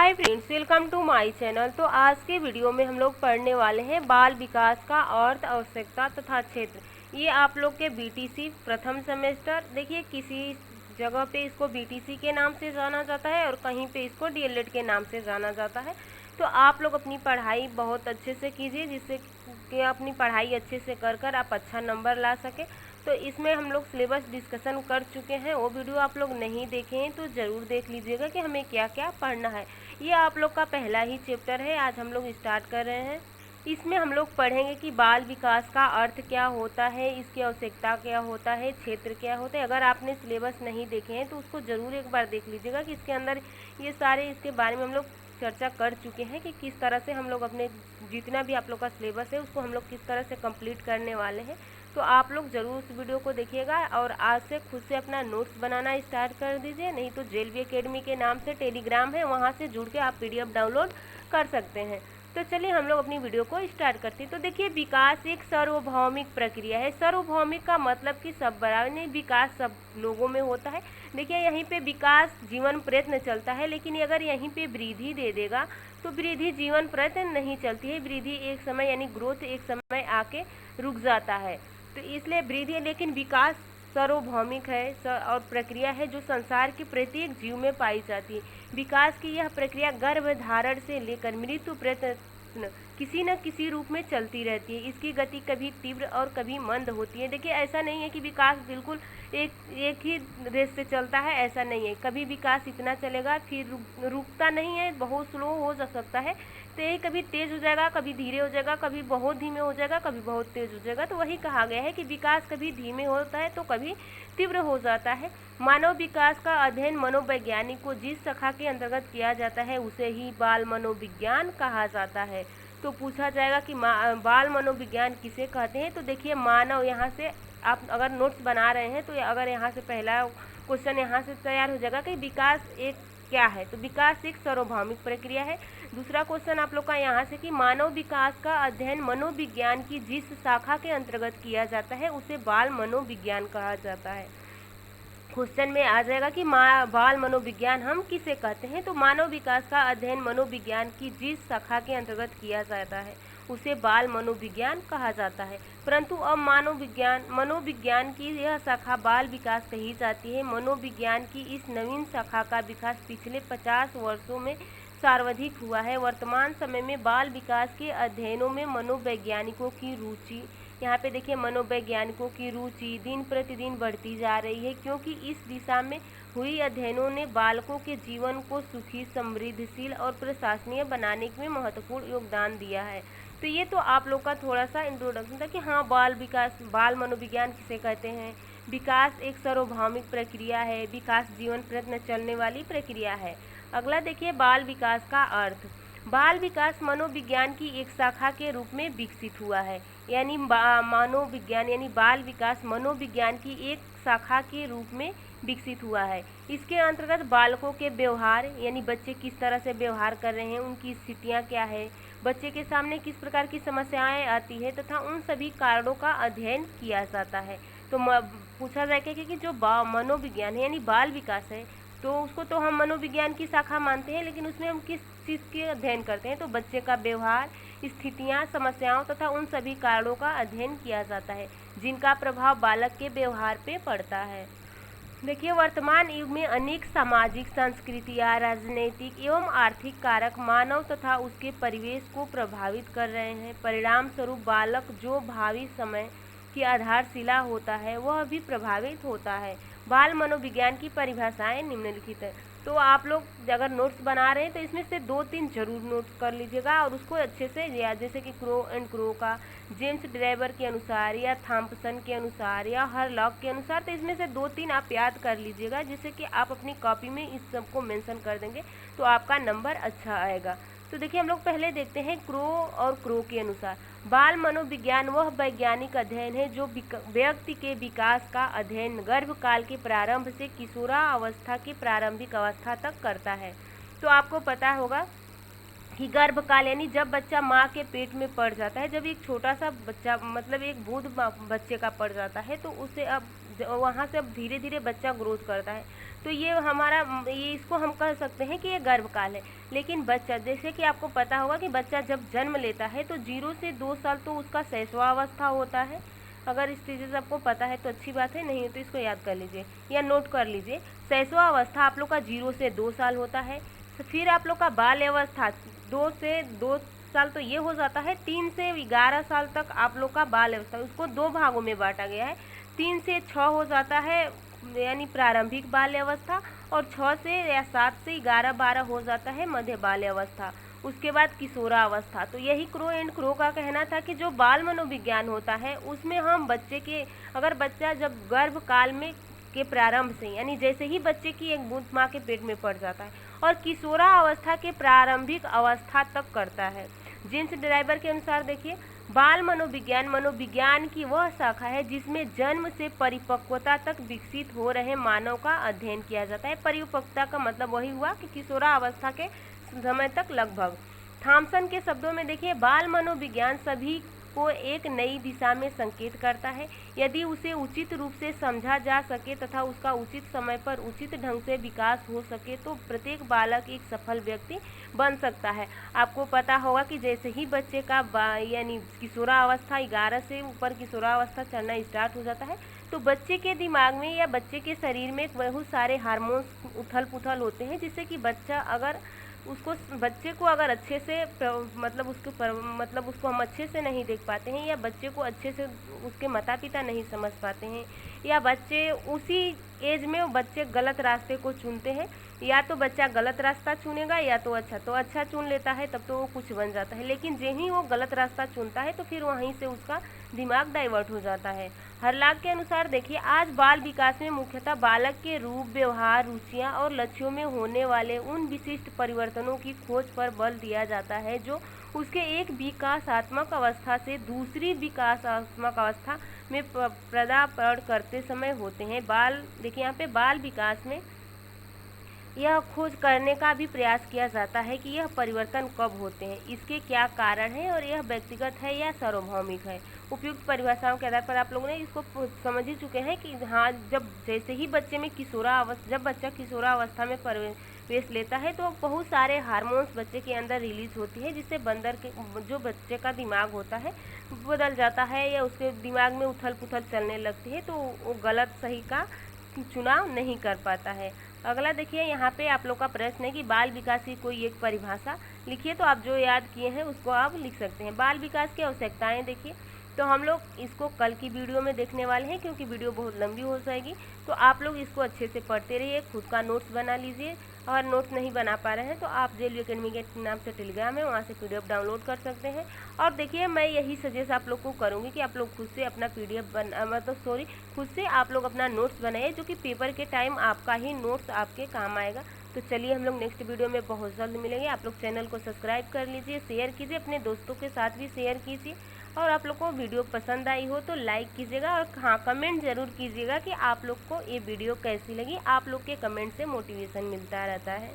Hi friends, welcome to my channel. तो आज के वीडियो में हम लोग पढ़ने वाले हैं बाल विकास का अर्थ, आवश्यकता तथा क्षेत्र। ये आप लोग के बीटीसी प्रथम सेमेस्टर, देखिए किसी जगह पे इसको बीटीसी के नाम से जाना जाता है और कहीं पे इसको डीएलएड के नाम से जाना जाता है। तो आप लोग अपनी पढ़ाई बहुत अच्छे से कीजिए, जिससे कि अपनी पढ़ाई अच्छे से कर आप अच्छा नंबर ला सके। तो इसमें हम लोग सिलेबस डिस्कशन कर चुके हैं, वो वीडियो आप लोग नहीं देखे हैं तो ज़रूर देख लीजिएगा कि हमें क्या क्या पढ़ना है। ये आप लोग का पहला ही चैप्टर है, आज हम लोग स्टार्ट कर रहे हैं। इसमें हम लोग पढ़ेंगे कि बाल विकास का अर्थ क्या होता है, इसकी आवश्यकता क्या होता है, क्षेत्र क्या होता है। अगर आपने सिलेबस नहीं देखे हैं तो उसको ज़रूर एक बार देख लीजिएगा कि इसके अंदर ये सारे इसके बारे में हम लोग चर्चा कर चुके हैं कि किस तरह से हम लोग अपने जितना भी आप लोग का सिलेबस है उसको हम लोग किस तरह से कंप्लीट करने वाले हैं। तो आप लोग ज़रूर उस वीडियो को देखिएगा और आज से खुद से अपना नोट्स बनाना स्टार्ट कर दीजिए। नहीं तो जेएलवी एकेडमी के नाम से टेलीग्राम है, वहाँ से जुड़ के आप पीडीएफ डाउनलोड कर सकते हैं। तो चलिए हम लोग अपनी वीडियो को स्टार्ट करते हैं। तो देखिए, विकास एक सार्वभौमिक प्रक्रिया है। सार्वभौमिक का मतलब कि सब बराबर नहीं, विकास सब लोगों में होता है। देखिए, यहीं पे विकास जीवन प्रयत्न चलता है, लेकिन अगर यहीं पे वृद्धि दे देगा तो वृद्धि जीवन प्रयत्न नहीं चलती है। वृद्धि एक समय यानी ग्रोथ एक समय आके रुक जाता है। तो इसलिए वृद्धि, लेकिन विकास सार्वभौमिक है और प्रक्रिया है जो संसार के प्रत्येक जीव में पाई जाती है। विकास की यह प्रक्रिया गर्भधारण से लेकर मृत्यु पर्यंत किसी न किसी रूप में चलती रहती है। इसकी गति कभी तीव्र और कभी मंद होती है। देखिए, ऐसा नहीं है कि विकास बिल्कुल एक ही रेस से चलता है, ऐसा नहीं है। कभी विकास इतना चलेगा फिर रुकता नहीं है, बहुत स्लो हो जा सकता है। तो ये कभी तेज हो जाएगा, कभी धीरे हो जाएगा, कभी बहुत धीमे हो जाएगा, कभी बहुत तेज हो जाएगा। तो वही कहा गया है कि विकास कभी धीमे होता है तो कभी तीव्र हो जाता है। मानव विकास का अध्ययन मनोवैज्ञानिक को जिस शाखा के अंतर्गत किया जाता है उसे ही बाल मनोविज्ञान कहा जाता है। तो पूछा जाएगा कि बाल मनोविज्ञान किसे कहते हैं। तो देखिए, मानव, यहाँ से आप अगर नोट्स बना रहे हैं तो अगर यहाँ से पहला क्वेश्चन यहाँ से तैयार हो जाएगा कि विकास एक क्या है। तो विकास एक सार्वभौमिक प्रक्रिया है। दूसरा क्वेश्चन आप लोग का यहाँ से कि मानव विकास का अध्ययन मनोविज्ञान की जिस शाखा के अंतर्गत किया जाता है उसे बाल मनोविज्ञान कहा जाता है। क्वेश्चन में आ जाएगा कि बाल मनोविज्ञान हम किसे कहते हैं। तो मानव विकास का अध्ययन मनोविज्ञान की जिस शाखा के अंतर्गत किया जाता है उसे बाल मनोविज्ञान कहा जाता है। परंतु अब मनोविज्ञान की यह शाखा बाल विकास कही जाती है। मनोविज्ञान की इस नवीन शाखा का विकास पिछले 50 वर्षों में सर्वाधिक हुआ है। वर्तमान समय में बाल विकास के अध्ययनों में मनोवैज्ञानिकों की रुचि, यहाँ पे देखिए, मनोवैज्ञानिकों की रुचि दिन प्रतिदिन बढ़ती जा रही है, क्योंकि इस दिशा में हुई अध्ययनों ने बालकों के जीवन को सुखी, समृद्धशील और प्रशंसनीय बनाने में महत्वपूर्ण योगदान दिया है। तो ये तो आप लोग का थोड़ा सा इंट्रोडक्शन था कि हाँ, बाल मनोविज्ञान किसे कहते हैं। विकास एक सार्वभौमिक प्रक्रिया है। विकास जीवन प्रयत्न चलने वाली प्रक्रिया है। अगला देखिए, बाल विकास का अर्थ। बाल विकास मनोविज्ञान की एक शाखा के रूप में विकसित हुआ है। यानी मनोविज्ञान यानी बाल विकास मनोविज्ञान की एक शाखा के रूप में विकसित हुआ है। इसके अंतर्गत बालकों के व्यवहार यानी बच्चे किस तरह से व्यवहार कर रहे हैं, उनकी स्थितियाँ क्या है, बच्चे के सामने किस प्रकार की समस्याएं आती है तथा उन सभी कारणों का अध्ययन किया जाता है। तो पूछा जाएगा कि जो मनोविज्ञान है यानी बाल विकास है, तो उसको तो हम मनोविज्ञान की शाखा मानते हैं, लेकिन उसमें हम किस चीज़ के अध्ययन करते हैं। तो बच्चे का व्यवहार, स्थितियाँ, समस्याओं तथा उन सभी कारणों का अध्ययन किया जाता है जिनका प्रभाव बालक के व्यवहार पे पड़ता है। देखिए, वर्तमान युग में अनेक सामाजिक, सांस्कृतिक, राजनीतिक एवं आर्थिक कारक मानव तथा उसके परिवेश को प्रभावित कर रहे हैं। परिणाम स्वरूप बालक जो भावी समय की आधारशिला होता है वह भी प्रभावित होता है। बाल मनोविज्ञान की परिभाषाएं निम्नलिखित है। तो आप लोग अगर नोट्स बना रहे हैं तो इसमें से 2-3 जरूर नोट्स कर लीजिएगा और उसको अच्छे से याद, जैसे कि क्रो एंड क्रो का, जेम्स ड्राइवर के अनुसार या थॉम्पसन के अनुसार या हरलॉक के अनुसार। तो इसमें से 2-3 आप याद कर लीजिएगा, जिससे कि आप अपनी कॉपी में इस सबको मेंशन कर देंगे तो आपका नंबर अच्छा आएगा। तो देखिए, हम लोग पहले देखते हैं क्रो और क्रो के अनुसार। बाल मनोविज्ञान वह वैज्ञानिक अध्ययन है जो व्यक्ति के विकास का अध्ययन गर्भकाल के प्रारंभ से किशोरावस्था की प्रारंभिक अवस्था तक करता है। तो आपको पता होगा कि गर्भकाल यानी जब बच्चा माँ के पेट में पड़ जाता है, जब एक छोटा सा बच्चा मतलब एक बूढ़ बच्चे का पड़ जाता है तो उसे अब वहाँ से अब धीरे धीरे बच्चा ग्रोथ करता है। तो ये हमारा ये इसको हम कह सकते हैं कि ये गर्भकाल है। लेकिन बच्चा, जैसे कि आपको पता होगा कि बच्चा जब जन्म लेता है तो 0 से 2 साल तो उसका शैशवावस्था होता है। अगर इस चीज़ें से आपको पता है तो अच्छी बात है, नहीं है तो इसको याद कर लीजिए या नोट कर लीजिए। शैशवावस्था आप लोग का 0 से 2 साल होता है। फिर आप लोग का बाल्यावस्था 2 से 2 साल तो ये हो जाता है। 3 से 11 साल तक आप लोग का बाल अवस्था, उसको 2 भागों में बांटा गया है। 3 से 6 हो जाता है यानी प्रारंभिक बाल्य अवस्था, और 6 से या 7 से 11-12 हो जाता है मध्य बाल्य अवस्था। उसके बाद किशोरावस्था। तो यही क्रो एंड क्रो का कहना था कि जो बाल मनोविज्ञान होता है उसमें हम बच्चे के, अगर बच्चा जब गर्भ काल में के प्रारंभ से यानी जैसे ही बच्चे की एक बूंद माँ के पेट में पड़ जाता है और किशोरावस्था के प्रारंभिक अवस्था तक करता है। जीन्स ड्राइवर के अनुसार देखिए, बाल मनोविज्ञान मनोविज्ञान की वह शाखा है जिसमें जन्म से परिपक्वता तक विकसित हो रहे मानव का अध्ययन किया जाता है। परिपक्वता का मतलब वही हुआ कि किशोरावस्था के समय तक लगभग। थॉमसन के शब्दों में देखिए, बाल मनोविज्ञान सभी को एक नई दिशा में संकेत करता है। यदि उसे उचित रूप से समझा जा सके तथा उसका उचित समय पर उचित ढंग से विकास हो सके तो प्रत्येक बालक एक सफल व्यक्ति बन सकता है। आपको पता होगा कि जैसे ही बच्चे का यानी किशोरावस्था 11 से ऊपर किशोरावस्था चलना स्टार्ट हो जाता है तो बच्चे के दिमाग में या बच्चे के शरीर में बहुत सारे हार्मोन्स उथल पुथल होते हैं, जिससे कि बच्चा अगर बच्चे को अगर अच्छे से मतलब उसको हम अच्छे से नहीं देख पाते हैं, या बच्चे को अच्छे से उसके माता पिता नहीं समझ पाते हैं, या बच्चे उसी एज में वो बच्चे गलत रास्ते को चुनते हैं, या तो बच्चा गलत रास्ता चुनेगा या तो अच्छा चुन लेता है, तब तो वो कुछ बन जाता है। लेकिन जैसे ही वो गलत रास्ता चुनता है तो फिर वहीं से उसका दिमाग डाइवर्ट हो जाता है। हरलाग के अनुसार देखिए, आज बाल विकास में मुख्यतः बालक के रूप, व्यवहार, रुचियां और लक्ष्यों में होने वाले उन विशिष्ट परिवर्तनों की खोज पर बल दिया जाता है जो उसके एक विकासात्मक अवस्था से दूसरी विकासात्मक अवस्था में पदार्पण करते समय होते हैं। देखिए यहाँ पे बाल विकास में यह खोज करने का भी प्रयास किया जाता है कि यह परिवर्तन कब होते हैं, इसके क्या कारण हैं और यह व्यक्तिगत है या सार्वभौमिक है। उपयुक्त परिभाषाओं के आधार पर आप लोगों ने इसको समझ ही चुके हैं कि हाँ, जैसे ही बच्चे में जब बच्चा किशोरावस्था में प्रवेश लेता है तो बहुत सारे हार्मोन्स बच्चे के अंदर रिलीज होती है, जिससे जो बच्चे का दिमाग होता है बदल जाता है या उसके दिमाग में उथल पुथल चलने लगती है, तो वो गलत सही का चुनाव नहीं कर पाता है। अगला देखिए, यहाँ पे आप लोग का प्रश्न है कि बाल विकास की कोई एक परिभाषा लिखिए। तो आप जो याद किए हैं उसको आप लिख सकते हैं। बाल विकास की आवश्यकताएं देखिए, तो हम लोग इसको कल की वीडियो में देखने वाले हैं क्योंकि वीडियो बहुत लंबी हो जाएगी। तो आप लोग इसको अच्छे से पढ़ते रहिए, खुद का नोट्स बना लीजिए। और नोट्स नहीं बना पा रहे हैं तो आप जेल एकेडमी के नाम से टेलीग्राम है, वहाँ से PDF डाउनलोड कर सकते हैं। और देखिए, मैं यही सजेस्ट आप लोग को करूँगी कि आप लोग खुद से अपना PDF खुद से आप लोग अपना नोट्स बनाइए, जो कि पेपर के टाइम आपका ही नोट्स आपके काम आएगा। तो चलिए, हम लोग नेक्स्ट वीडियो में बहुत जल्द मिलेंगे। आप लोग चैनल को सब्सक्राइब कर लीजिए, शेयर कीजिए, अपने दोस्तों के साथ भी शेयर कीजिए। और आप लोग को वीडियो पसंद आई हो तो लाइक कीजिएगा, और हाँ, कमेंट ज़रूर कीजिएगा कि आप लोग को ये वीडियो कैसी लगी। आप लोग के कमेंट से मोटिवेशन मिलता रहता है।